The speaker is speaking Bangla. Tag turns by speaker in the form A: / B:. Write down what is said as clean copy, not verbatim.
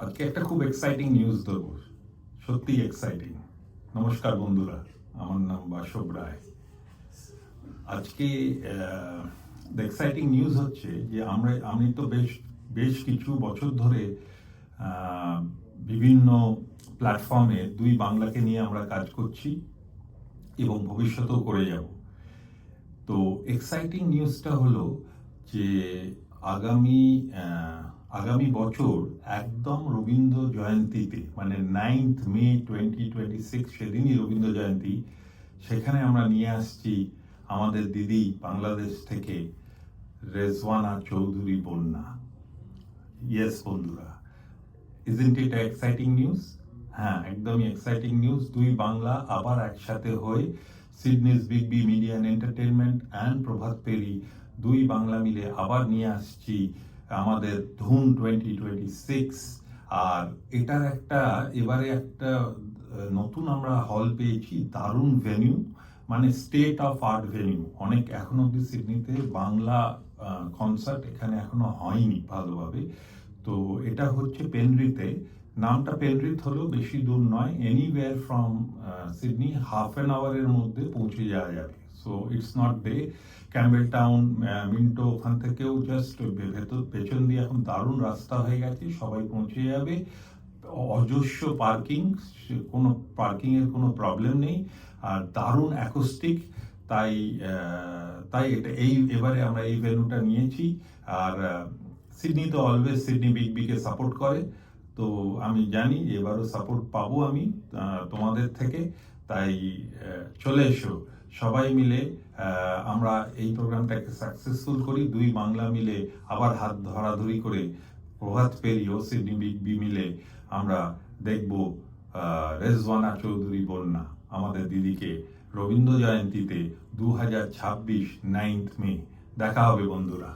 A: আজকে একটা খুব এক্সাইটিং নিউজ দেবো, সত্যি এক্সাইটিং। নমস্কার বন্ধুরা, আমার নাম বাসব রায়। আজকে এক্সাইটিং নিউজ হচ্ছে যে আমি তো বেশ কিছু বছর ধরে বিভিন্ন প্ল্যাটফর্মে দুই বাংলাকে নিয়ে আমরা কাজ করছি এবং ভবিষ্যতেও করে যাব। তো এক্সাইটিং নিউজটা হলো যে আগামী আগামী বছর একদম রবীন্দ্র জয়ন্তীতে, মানে 9th মে 2026, সেদিনই রবীন্দ্র জয়ন্তী, সেখানে আমরা নিয়ে আসছি আমাদের দিদি বাংলাদেশ থেকে রেজওয়ানা চৌধুরী বন্যা। ইয়েস বন্ধুরা, ইজন্ট ইট এক্সাইটিং নিউজ? হ্যাঁ, একদমই এক্সাইটিং নিউজ। দুই বাংলা আবার একসাথে হয়ে Sydney's big B media and entertainment and Prabhat Pheri দুই বাংলা মিলে আবার নিয়ে আসছি আমাদের ধুম 2026। আর এটার এবারে একটা নতুন আমরা হল পেয়েছি, দারুণ ভেনিউ, মানে স্টেট অফ আর্ট ভেনিউ। অনেক এখন অব্দি সিডনিতে বাংলা কনসার্ট এখানে এখনো হয়নি ভালোভাবে। তো এটা হচ্ছে পেনরিতে। নামটা পেনরিথ হলেও বেশি দূর নয়, anywhere from Sydney half an আওয়ারের মধ্যে পৌঁছে যাওয়া যাবে। So it's not day. Campbelltown, Minto, ওখান থেকেও জাস্ট পেছন দিয়ে এখন দারুণ রাস্তা হয়ে গেছে, সবাই পৌঁছে যাবে। অজস্র পার্কিং, কোনো পার্কিংয়ের কোনো প্রবলেম নেই, আর দারুণ অ্যাকোস্টিক। তাই তাই এবারে আমরা এই ভেন্যুটা নিয়েছি। আর সিডনি তো অলওয়েজ সিডনি বিগ বিকে সাপোর্ট করে, তো আমি জানি এবারও সাপোর্ট পাবো আমি তোমাদের থেকে। তাই চলে এসো সবাই মিলে, আমরা এই প্রোগ্রামটাকে সাকসেসফুল করি। দুই বাংলা মিলে আবার হাত ধরাধরি করে প্রভাত পেরি ও সিডনি বিগ বি মিলে আমরা দেখব রেজওয়ানা চৌধুরী বন্যা, আমাদের দিদিকে রবীন্দ্র জয়ন্তীতে 2026 9th মে। দেখা হবে বন্ধুরা।